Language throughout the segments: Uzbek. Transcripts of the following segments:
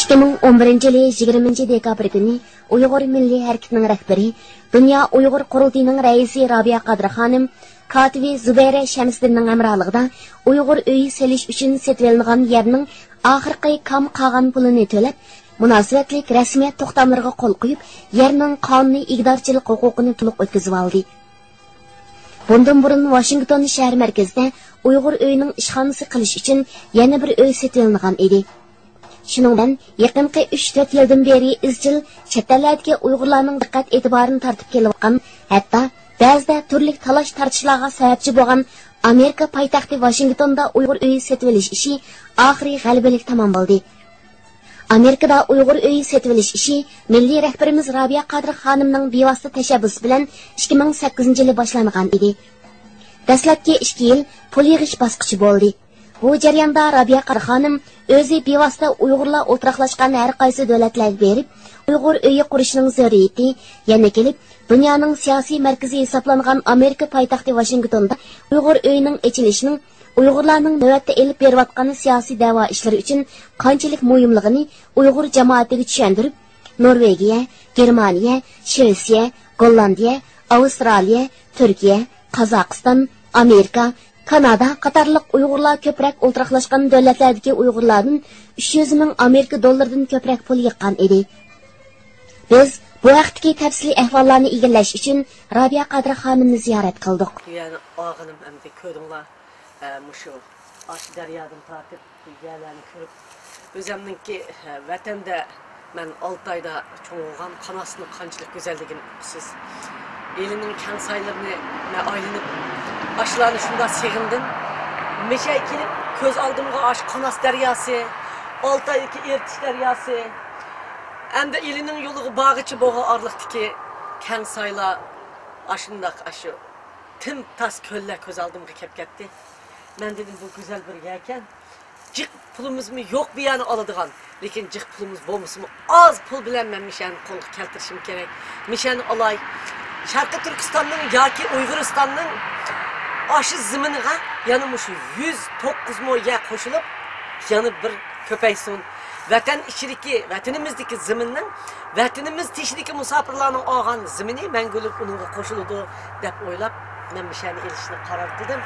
2011 yılı 20 dekabr günü Uyghur Milli Hareketi'nin rehberi, Dünya Uyghur Kurultayı'nın reisi Rabia Qadri Hanım, katibi Zübeyre Şemsdin'nin emralığında Uyghur öyi seliş üçün setvelingan yerinin ahirki kam qağan pulunu tölep, münasibetlik resmiyet toxtamlarına qol qoyup, yerinin qanuni igdarchilik huquqini to'liq o'tkazib oldi. Bundan burun Washington shahar markazida Uyghur öyining ishxonasi qilish uchun yana bir öy setvelingan edi. Shuningdan, yaqinqi 3-4 yildan beri izchil chet ellardagi Uyg'urlarning diqqat e'tiborini tortib kelayotgan, hatto ba'zida turli talash tartishlarga sababchi bo'lgan Amerika poytaxti Washingtonda Uyg'ur uyi setib olish ishi oxiri g'alabalik tamom bo'ldi. Amerikada Uyg'ur uyi setib olish ishi milliy rahbarimiz Rabia Qadri xonimning bevosita tashabbusi bilan 2008-yili boshlangan edi. Dastlabki 2 yil pul yig'ish bosqichi bo'ldi. Bu jarayonda Rabia Qadri xonim o'zi bevosita Uyg'urlar o'tiraqlashgan har qaysi davlatlarga berib, Uyg'ur uyi qurishning zaruriyati, yana kelib dunyoning siyosiy markazi hisoblangan Amerika poytaxti Washingtonda Uyg'ur uyining echilishining Uyg'urlarning navbatda elib berayotgan siyosiy da'vo ishlari uchun qanchalik muhimligini Uyg'ur jamoatiga tushuntirib, Norvegiya, Germaniya, Shvetsiya, Gollandiya, Avstraliya, Turkiya, Qozog'iston, Amerika, Kanada qatorliq Uyg'urlar ko'proq o'ltiraqlashgan davlatlardagi Uyg'urlarning 300 ming Amerika dollaridan ko'proq pul yiqqan edi. Biz bu vaqtdagi tafsiliy ahvollarni egallash uchun Rabia Qadri xonimni ziyorat qildik. Yani ağınım hem de ko'ringlar, mushu ash daryodan tortib yerlarni ko'rib, o'zimninki vatanda men 6 oyda cho'ng'ilgan qanasini qanchalik go'zalligini siz elining kang saylarini men aylanib ashlarni shunda seg'indim. Meshay kelib ko'z oldimga ash qanas daryosi, 6 oydagi ertish daryosi, endi elining yo'liga bag'ichi bo'g'a orliqdiki kang saylar ashundaq ashu tim tas ko'llar ko'z oldimga kelib ketdi. Men dedim bu güzel bir yerken jiq pulumuz mu yok bir yana aladigan, lekin jiq pulumuz bo'lmasmi az pul bilan men mishani qo'lga keltirishim kerak. Mishani olay Sharqi Turkistonning yoki Uyg'uristonning aşı ziminiga yana mushu 109 mo'ya qo'shilib yana bir ko'paysin. Vatan ichidagi, vatanimizdagi ziminning, vatanimiz teshidagi musofirlarning olgan zimini mangulik uningga qo'shiladi deb o'ylab men mishani elishni qaror qildim.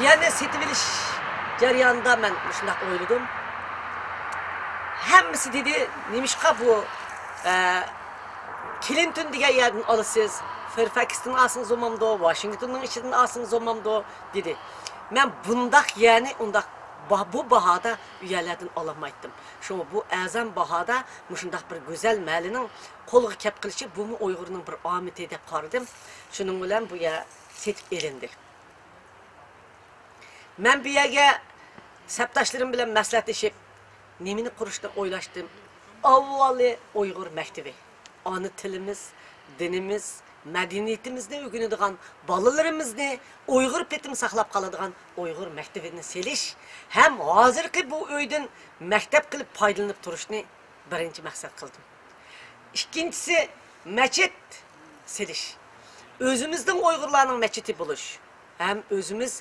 Yani setib olish jarayonida men shunday o'yladim. Hammasi dedi, nimishqa bu Clinton degan yerdan olasiz, Fairfax'tan olsangiz bo'lmamdi, Washingtonning ichidan olsangiz bo'lmamdi dedi. Men bundaq yani undaq bu bahada uylardan olamaydım. Şu bu azam bahada shunday bir go'zal malining qo'lga kelib qilishi bu Uyg'urning bir omiti deb qaradim. Shuning bilan bu yer setib elindi. Men bu yerga sabtashlarim bilan maslahatlashib, nimani qurishni o'ylashdim. Avvali Uyg'ur maktabi. Ana tilimiz, dinimiz, madaniyatimizni o'rganadigan, bolalarimizni Uyg'ur petim saqlab qoladigan Uyg'ur maktabini selish ham hozirgi bu uydan maktab qilib foydalanib turishni birinchi maqsad qildim. Ikkinchisi masjid selish. O'zimizning Uyg'urlarning masjidi bo'lish. Ham o'zimiz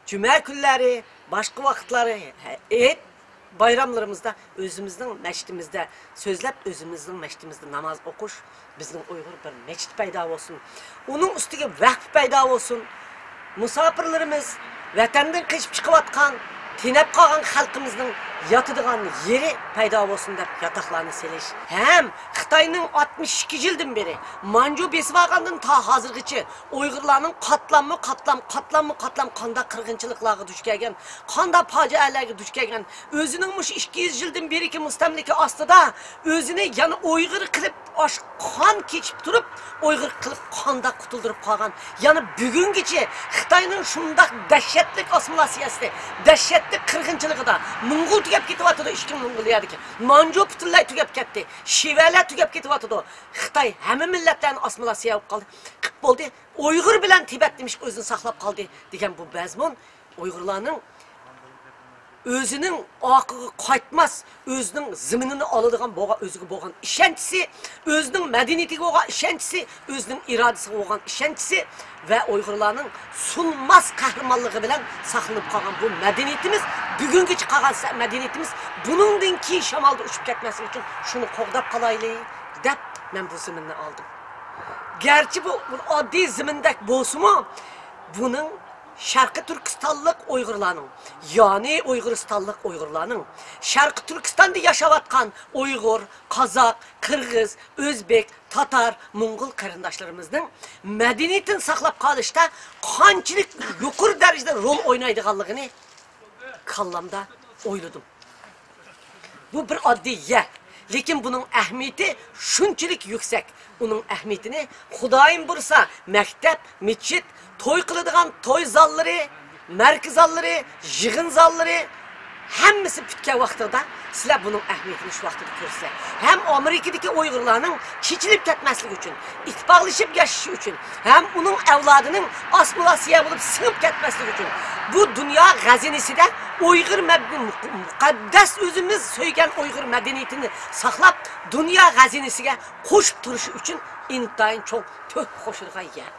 cuma kunlari, boshqa vaqtlari, bayramlarımızda özümüzün məşidimizdə sözləb özümüzün məşidimizdə namaz oxuş, bizning Uyğur bir məşid payda olsun. Onun üstüge vaqf payda olsun. Musafirlərimiz vətəndən keçib çıxıyatqan, tinib qalğan xalqımızın yatıdığan yeri payda olsun deb yataqlarını selish. Hem Xitayning 62 yildan beri Manju besib alğandan ta hozirgacha Uyg'urlarning qatlam qanda qirg'inchiliklarga duch kelgan, qanda fojialarga duch kelgan, o'zining mush 200 yildan beriki mustamlika ostida o'zini yana Uyg'ur qilib qon kechib turib, Uyg'ur qilib qonda qutuldirib qolgan. Yani bugungacha Xitoyning shunday dahshatli assimilyatsiyasida, dahshatli qirg'inchiligida Mong'ol tugab ketyapti, 2 Mong'ol yerdiki. Manju butunlay tugab ketdi. Shivalar tugab ketyapti. Xitoy hamma millatlarni assimilyatsiya qilib qoldi. Qilib bo'ldi. Uyg'ur bilan Tibet demiş o'zini saqlab qoldi degan bu mazmun Uyg'urlarning özünün akığı qaytmaz, özünün zıminini alıdığan özüge boğan işentisi, özünün medeniyetiga boğan işentisi, özünün iradesiga boğan işentisi ve Uygurlarning sunmaz kahramanlığı bilen saqlanıp qalgan bu medeniyetimiz, bugünkü qalgan medeniyetimiz bunundan ki şamalda uçup ketmesi için şunu qoğdap qalaylı dep men bu zıminni aldım. Gerçi bu addi zımindek bolsumu bunun Şarkı Türkistanlık Uygurlarning, yani Uyguristanlık Uygurlarning, Şarkı Türkistan'da yaşavatkan Uygur, Kazak, Kırgız, Özbek, Tatar, Mongol qarindoshlarımızning medeniyetini saqlab qolishda qanchalik yuqori darajada rol o'ynaydiganligini kallamda o'yladim. Bu bir oddiy, lekin bunun ahmiyati shunchalik yuksak. Onun ahmiyatini Xudoyim bursa, maktab, mescid, to'y qiladigan to'y zallari, markaz zallari, yig'in zallari hammasi bitgan vaqtida sizlar buning ahmiyatini shu vaqtda ko'rsa, ham Amerikadagi Uyg'urlarning kechilib ketmasligi uchun, ittifoqlashib yashashi uchun, ham uning avlodining assimilyatsiya bo'lib singib ketmasligi uchun bu dunyo g'azinisida Uyg'ur muqaddas o'zimiz so'ygan Uyg'ur madaniyatini saqlab, dunyo g'azinasiga qo'shib turishi uchun intayin cho'ng to'p qo'shilgan yer.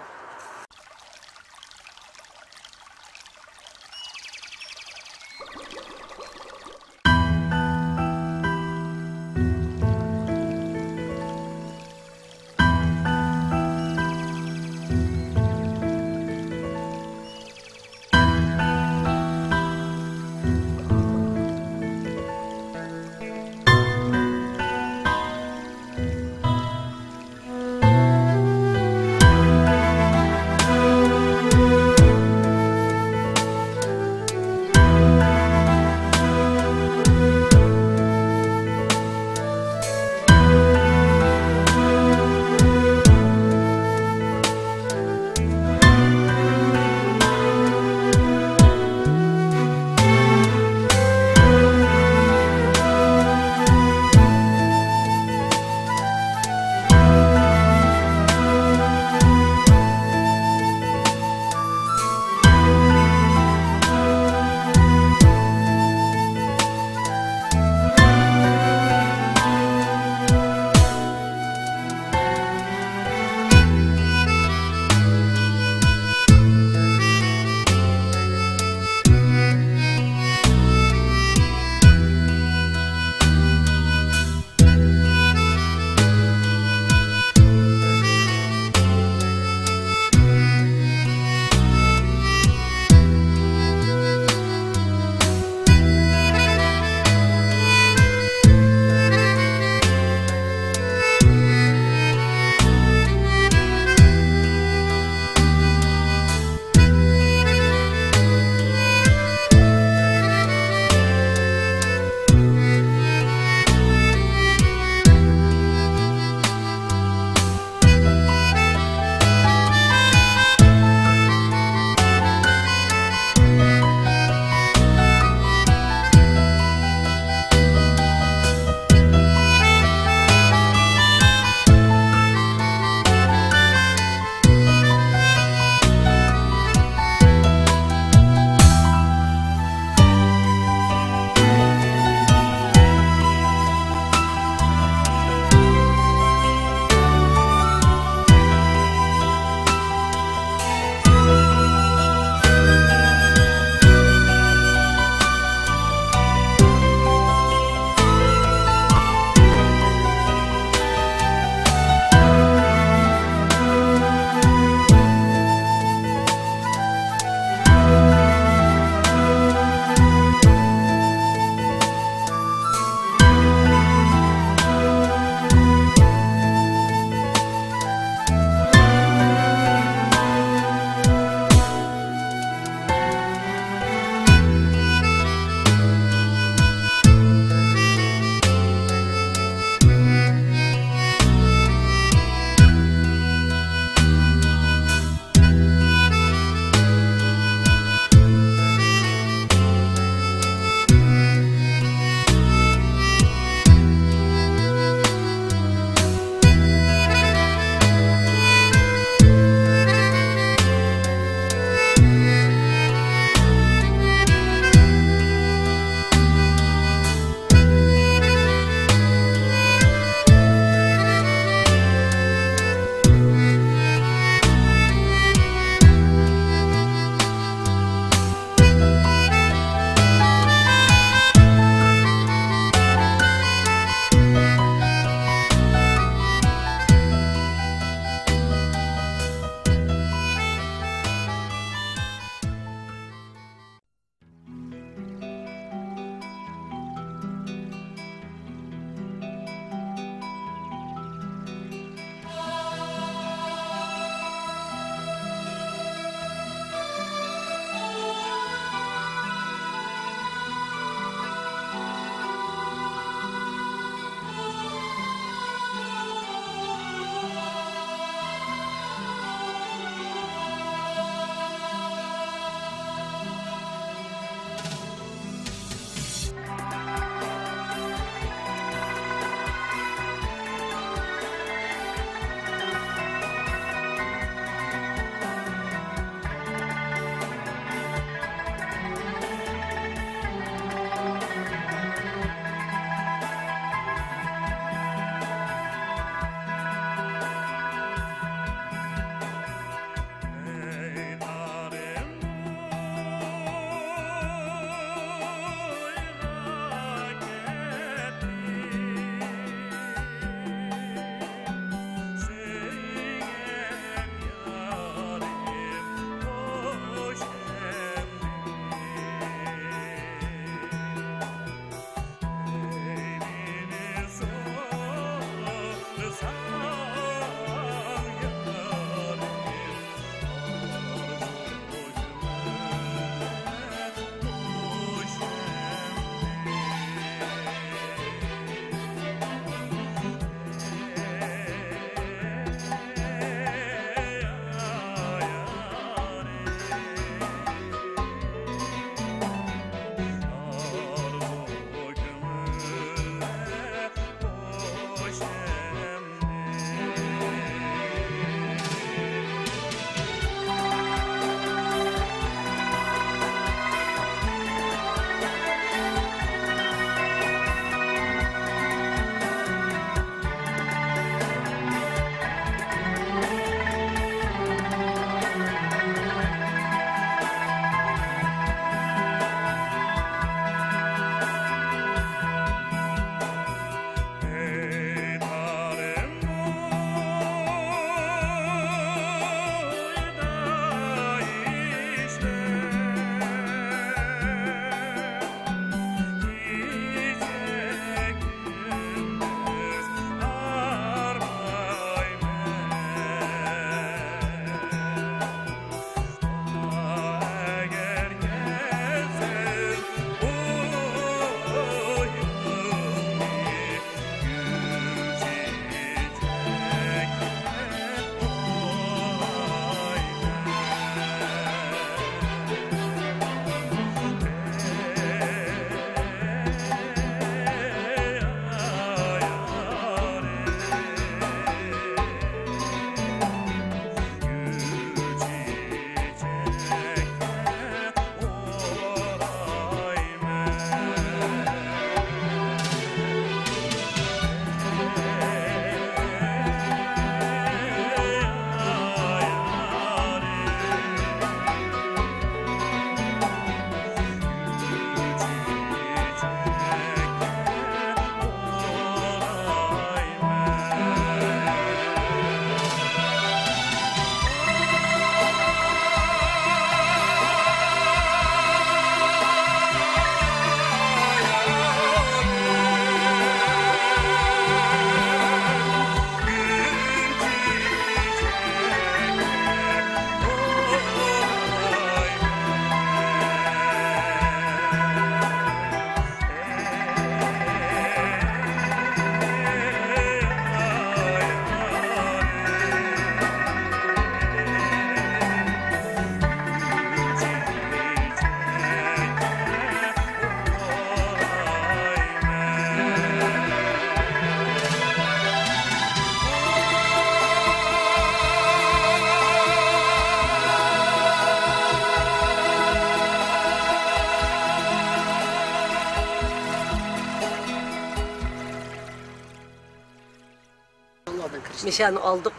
Mishani aldık.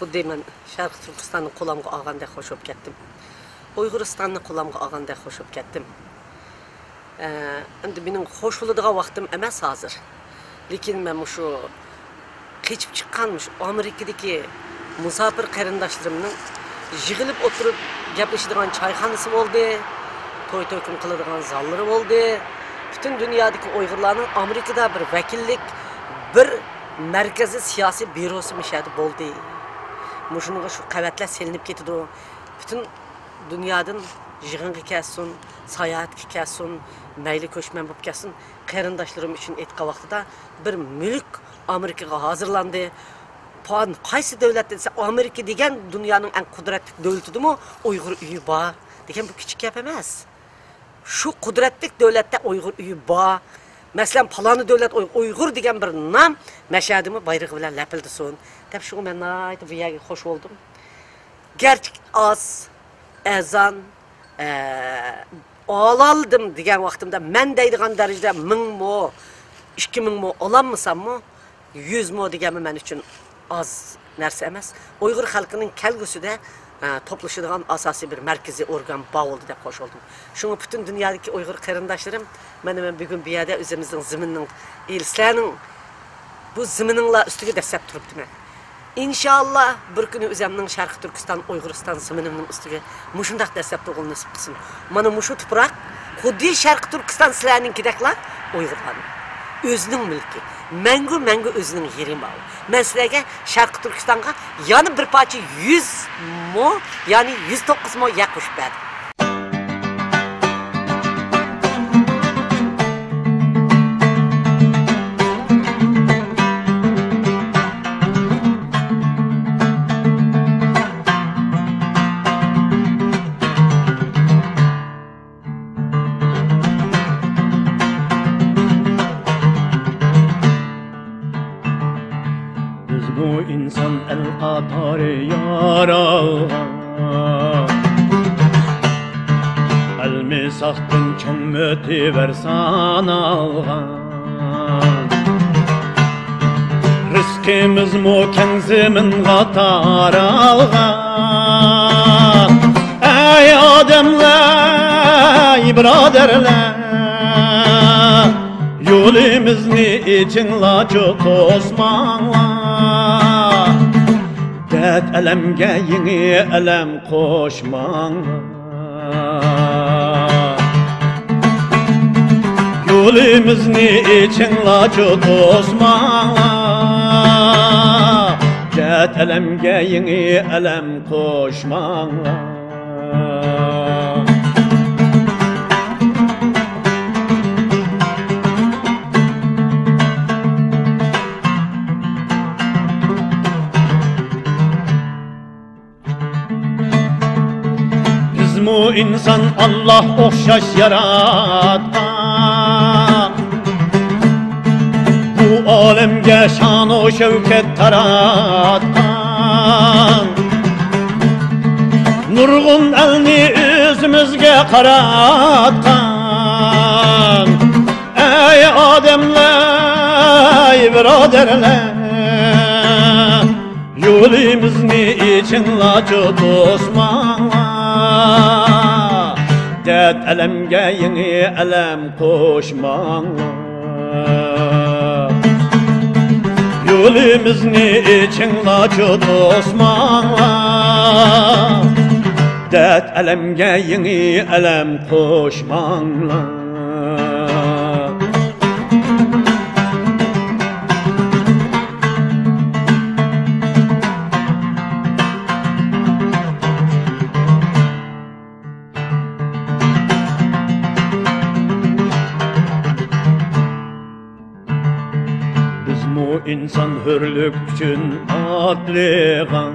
Xuddi men Sharq Turkistonning qo'lamga olgandek xo'sh bo'lib ketdim. Uyg'uristonning qo'lamga olgandek xo'sh bo'lib ketdim. Endi mening xo'sh bo'ladigan vaqtim emas hozir. Lekin men shu keçip chiqqanmish Amerikadagi musafir qarindoshlarimning yig'ilib o'tirib gaplashadigan choyxonasi bo'ldi. To'y to'kin qiladigan zallari bo'ldi. Butun dunyodagi Uyg'urlarning Amerikada bir vakillik, bir markaziy siyosiy byurosi mishadi bo'ldi. Muşunga şu qavatlar selinib ketdi. Bütün dünyadan yig'inga kelsin, sayohatga kelsin, mayli ko'chman bo'lib kelsin, qarindoshlarim uchun aytgan vaqtida bir mulk Amerikaga hozirlandi. Pan qaysi davlat desa Amerika degan dunyoning eng qudratli davlatidimi? Uyg'ur uyi bor degan bu kichik gap emas. Shu qudratli davlatda Uyg'ur uyi bor. Masalan, palani davlat Uyg'ur degan bir nom mashadimi bayrog'i bilan lapildisin. Deb shu men aytib bu yerga xo'sh bo'ldim. Gerçek az ezan olaldım degan vaqtimda men deydigan darajada 1000 mo, 2000 mo olammasammi, 100 mo deganmi men uchun az narsa emas. Uyg'ur xalqining kelgusida toplashadigan asosiy bir markaziy organ bo'ldi deb xo'sh bo'ldim. Shunga butun dunyodagi Uyg'ur qarindoshlarim, men bugun bu yerda o'zimizning ziminning ilslarning bu zimininglar ustiga dastlab turibdiman. İnşallah bir kuni o'zimning Sharq Turkiston, Uyg'uriston ziminimning ustiga mushundaq dastlab turgan nasib qilsin. Mana mushu tuproq xuddi Sharq Turkiston sizlarninkideklar Uyg'urlarning o'zining mulki. Mangu o'zining yeri bor. Men sizlarga Sharq Turkistonga yana bir parcha 100 mo, ya'ni 109 mo yer qo'shib berdim. Bu insan el qatarı yaralgan Elmi sahtın çoğun mütiversan algan Rızkımız mu kenzimin qatar algan Ey ademler, braderler Yolimizni içinla çok osmanlar Dert elemge yeni elem koşmanlar Yolimizni içinla çok osmanlar Dert elemge yeni elem koşmanlar Bu insan Allah okşaş yaratkan Bu alemge şan o şevket taratkan Nurgun elini yüzümüzge karatkan Ey ademler, braderler Yolimizni için lacı dostmanlar Dert elemge yeni elem koşmanlar Yolimizni için lacı dostmanlar Dert elemge yeni elem koşmanlar Bu insan hürlük için atlıgan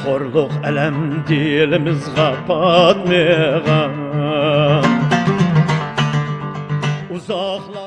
Horluq elem dilimizga patmıgan Uzakla